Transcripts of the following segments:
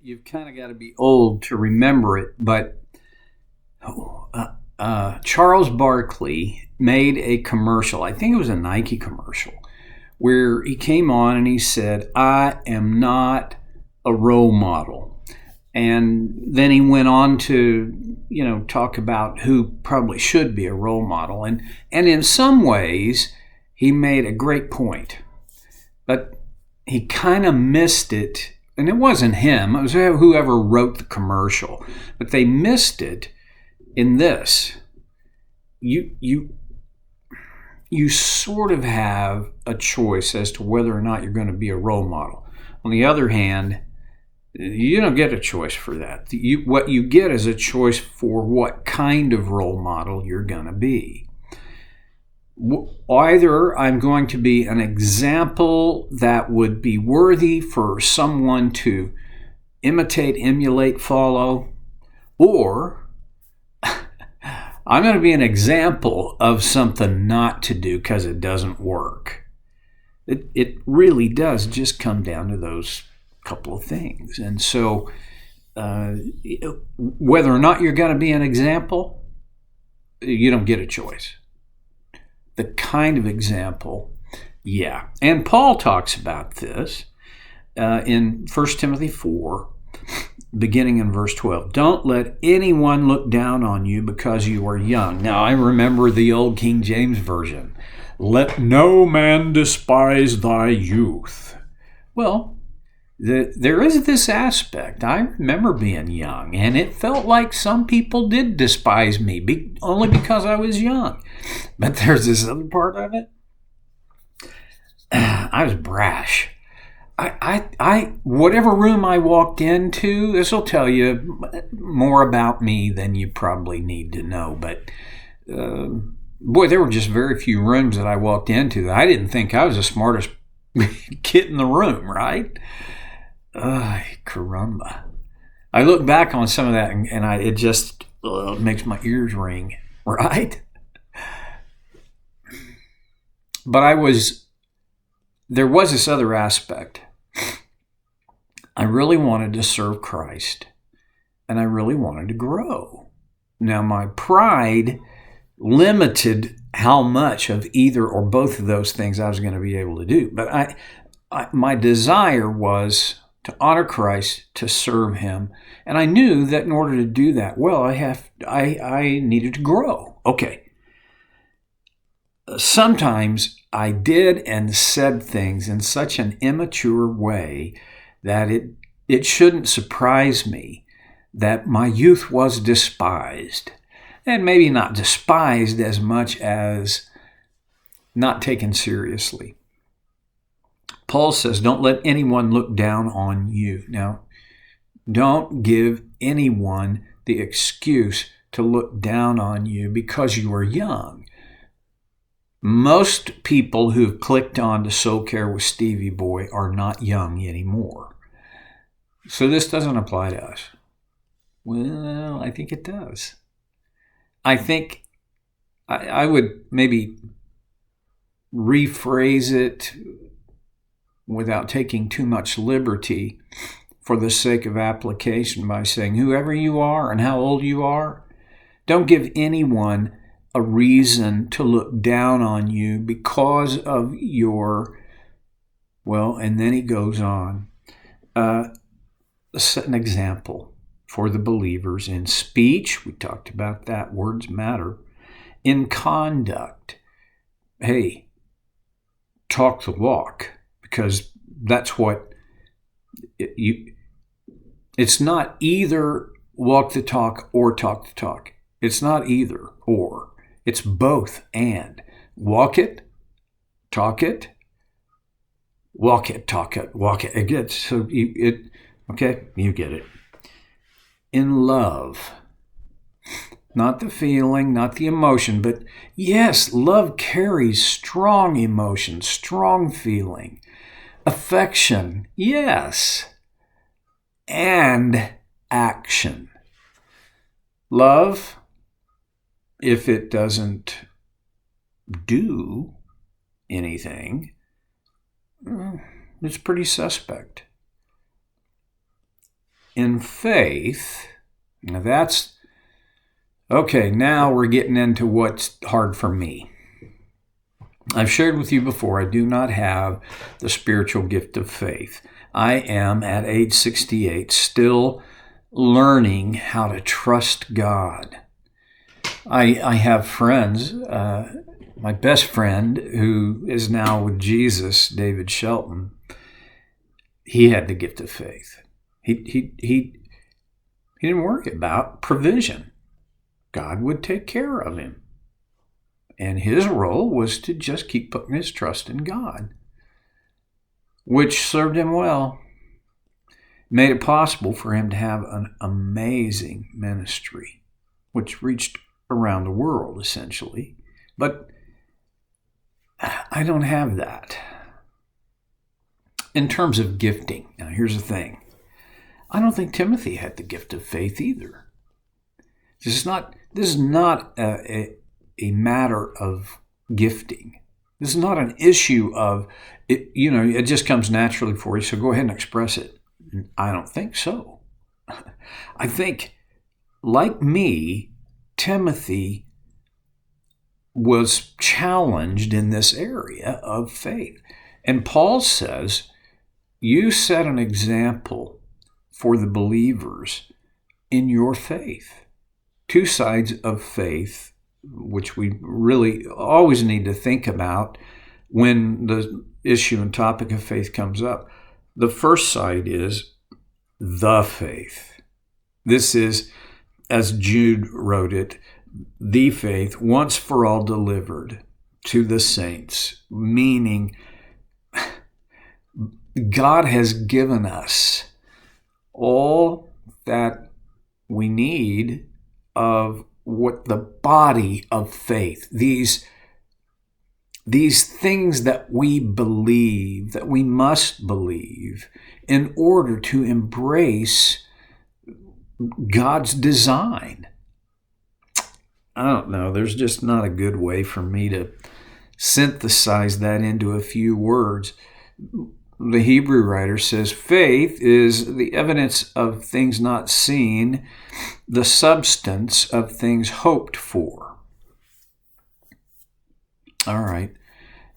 you've kind of got to be old to remember it, but Charles Barkley made a commercial. I think it was a Nike commercial where he came on and he said, "I am not a role model." And then he went on to, talk about who probably should be a role model. And in some ways, he made a great point. But he kind of missed it. And it wasn't him. It was whoever wrote the commercial. But they missed it in this. You sort of have a choice as to whether or not you're going to be a role model. On the other hand, you don't get a choice for that. What you get is a choice for what kind of role model you're going to be. Either I'm going to be an example that would be worthy for someone to imitate, emulate, follow, or I'm going to be an example of something not to do because it doesn't work. It really does just come down to those couple of things. And so whether or not you're going to be an example, you don't get a choice. The kind of example, yeah. And Paul talks about this in 1 Timothy 4, beginning in verse 12. Don't let anyone look down on you because you are young. Now, I remember the old King James Version. Let no man despise thy youth. Well, there is this aspect. I remember being young, and it felt like some people did despise me only because I was young. But there's this other part of it. I was brash. I whatever room I walked into, this will tell you more about me than you probably need to know. But boy, there were just very few rooms that I walked into that I didn't think I was the smartest kid in the room, right? Caramba. I look back on some of that and it just makes my ears ring, right? But there was this other aspect. I really wanted to serve Christ, and I really wanted to grow. Now, my pride limited how much of either or both of those things I was going to be able to do. But my desire was to honor Christ, to serve Him, and I knew that in order to do that, well, I needed to grow. Okay. Sometimes I did and said things in such an immature way that it shouldn't surprise me that my youth was despised. And maybe not despised as much as not taken seriously. Paul says, don't let anyone look down on you. Now, don't give anyone the excuse to look down on you because you are young. Most people who've clicked on to Soul Care with Stevie Boy are not young anymore. So this doesn't apply to us. Well, I think it does. I think I would maybe rephrase it without taking too much liberty for the sake of application by saying whoever you are and how old you are, don't give anyone a reason to look down on you because of your, well, and then he goes on, set an example for the believers in speech. We talked about that. Words matter. In conduct, hey, talk the walk, because that's what it's not either walk the talk or talk the talk. It's not either or. It's both and. Walk it, talk it, walk it, talk it, walk it. Again, so okay, you get it. In love, not the feeling, not the emotion, but yes, love carries strong emotion, strong feeling, affection, yes, and action. Love, if it doesn't do anything, it's pretty suspect. in faith, now that's, okay, now we're getting into what's hard for me. I've shared with you before, I do not have the spiritual gift of faith. I am, at age 68, still learning how to trust God. I have friends, my best friend, who is now with Jesus, David Shelton. He had the gift of faith. He didn't worry about provision. God would take care of him. And his role was to just keep putting his trust in God, which served him well. Made it possible for him to have an amazing ministry, which reached around the world, essentially. But I don't have that. In terms of gifting, now here's the thing. I don't think Timothy had the gift of faith either. This is not a matter of gifting. This is not an issue of, it just comes naturally for you, so go ahead and express it. I don't think so. I think, like me, Timothy was challenged in this area of faith. And Paul says, you set an example for the believers in your faith. Two sides of faith, which we really always need to think about when the issue and topic of faith comes up. The first side is the faith. This is, as Jude wrote it, the faith once for all delivered to the saints, meaning God has given us all that we need of what the body of faith, these things that we believe, that we must believe in order to embrace God's design. I don't know, there's just not a good way for me to synthesize that into a few words. The Hebrew writer says, faith is the evidence of things not seen, the substance of things hoped for. All right.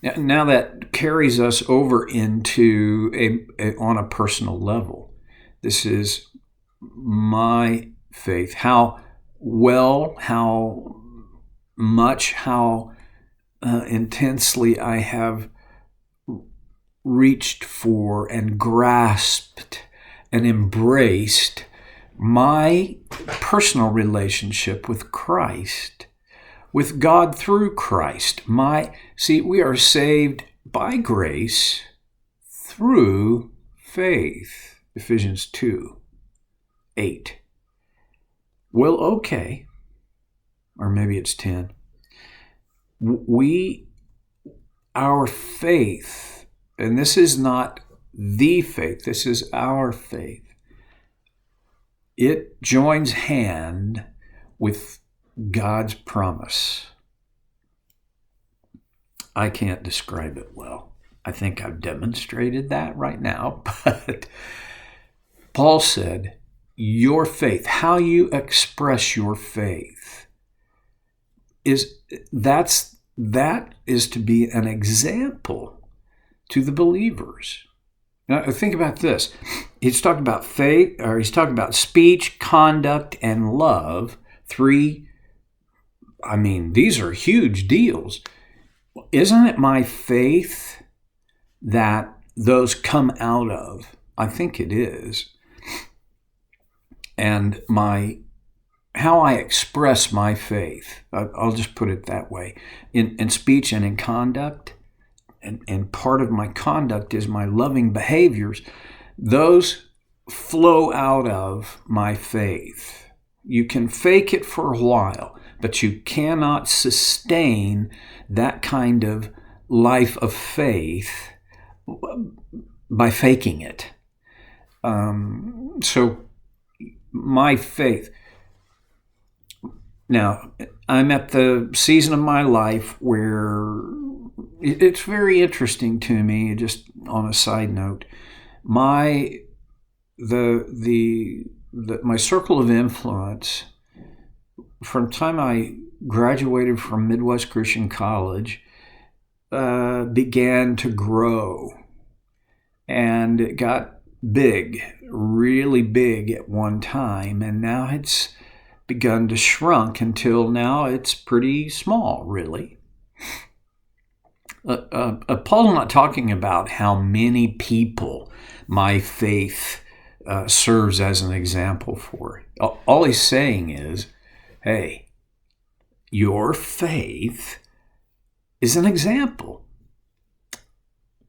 Now that carries us over into on a personal level. This is my faith. How well, how much, how intensely I have reached for and grasped and embraced my personal relationship with Christ, with God through Christ. We are saved by grace through faith. Ephesians 2:8. Well, okay. Or maybe it's 10. Our faith, and this is not the faith, this is our faith. It joins hand with God's promise. I can't describe it well. I think I've demonstrated that right now, but Paul said, your faith, how you express your faith, that is to be an example to the believers. Now, think about this. He's talking about faith, or he's talking about speech, conduct, and love. These are huge deals. Isn't it my faith that those come out of? I think it is. And how I express my faith, I'll just put it that way, in speech and in conduct, and part of my conduct is my loving behaviors, those flow out of my faith. You can fake it for a while, but you cannot sustain that kind of life of faith by faking it. So my faith. Now, I'm at the season of my life where it's very interesting to me, just on a side note, the my circle of influence, from the time I graduated from Midwest Christian College, began to grow. And it got big, really big at one time, and now it's begun to shrink until now it's pretty small, really. Paul's not talking about how many people my faith serves as an example for. All he's saying is, hey, your faith is an example.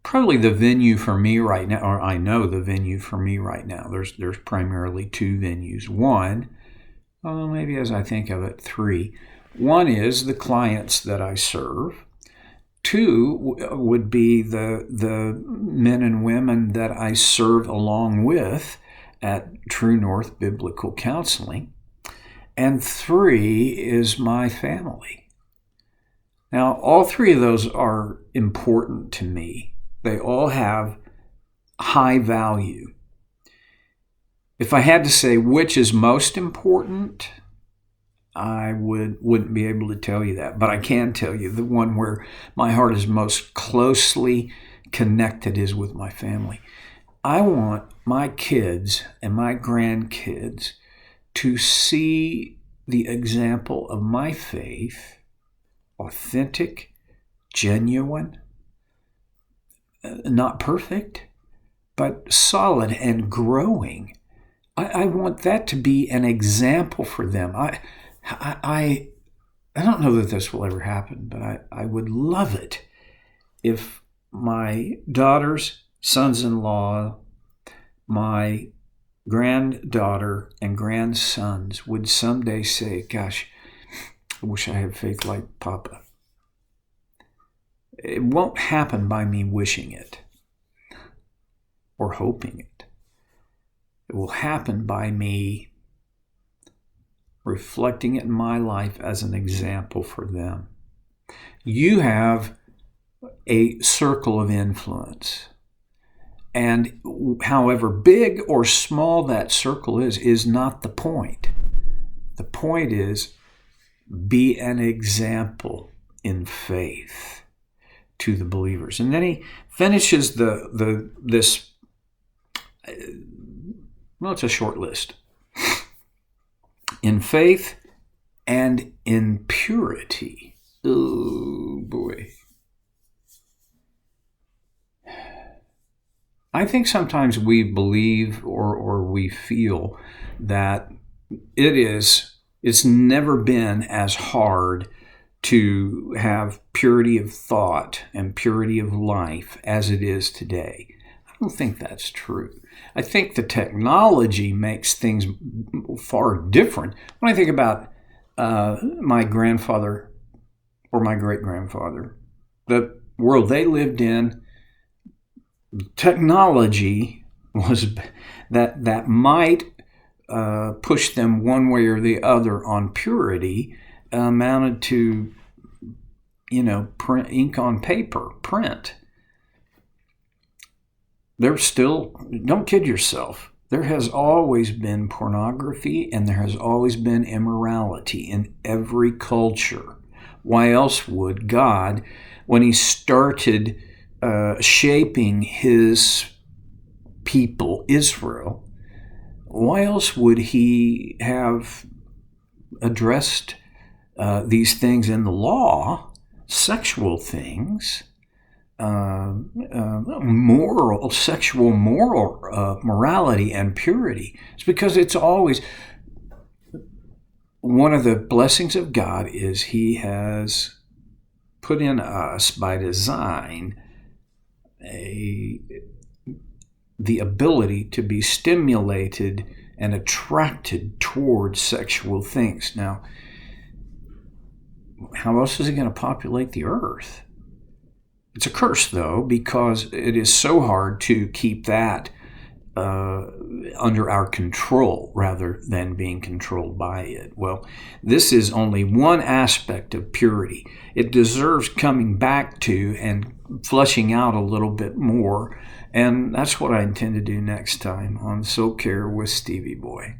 Probably the venue for me right now, or I know the venue for me right now, there's primarily two venues. One, maybe as I think of it, three. One is the clients that I serve. Two would be the men and women that I serve along with at True North Biblical Counseling. And three is my family. Now, all three of those are important to me. They all have high value. If I had to say which is most important, I wouldn't be able to tell you that. But I can tell you the one where my heart is most closely connected is with my family. I want my kids and my grandkids to see the example of my faith, authentic, genuine, not perfect, but solid and growing. I want that to be an example for them. I don't know that this will ever happen, but I would love it if my daughters, sons-in-law, my granddaughter and grandsons would someday say, gosh, I wish I had faith like Papa. It won't happen by me wishing it or hoping it. It will happen by me reflecting it in my life as an example for them. You have a circle of influence. And however big or small that circle is not the point. The point is, be an example in faith to the believers. And then he finishes this. Well, it's a short list. In faith and in purity. Oh boy. I think sometimes we believe or we feel that it's never been as hard to have purity of thought and purity of life as it is today. I don't think that's true. I think the technology makes things far different. When I think about my grandfather or my great-grandfather, the world they lived in, technology was that might push them one way or the other on purity, amounted to, print ink on paper, print. There's still, don't kid yourself, there has always been pornography and there has always been immorality in every culture. Why else would God, when he started shaping his people, Israel, why else would he have addressed these things in the law, sexual things, sexual morality and purity? It's because it's always, one of the blessings of God is he has put in us by design the ability to be stimulated and attracted towards sexual things. Now, how else is he going to populate the earth? It's a curse, though, because it is so hard to keep that under our control rather than being controlled by it. Well, this is only one aspect of purity. It deserves coming back to and fleshing out a little bit more, and that's what I intend to do next time on Soul Care with Stevie Boy.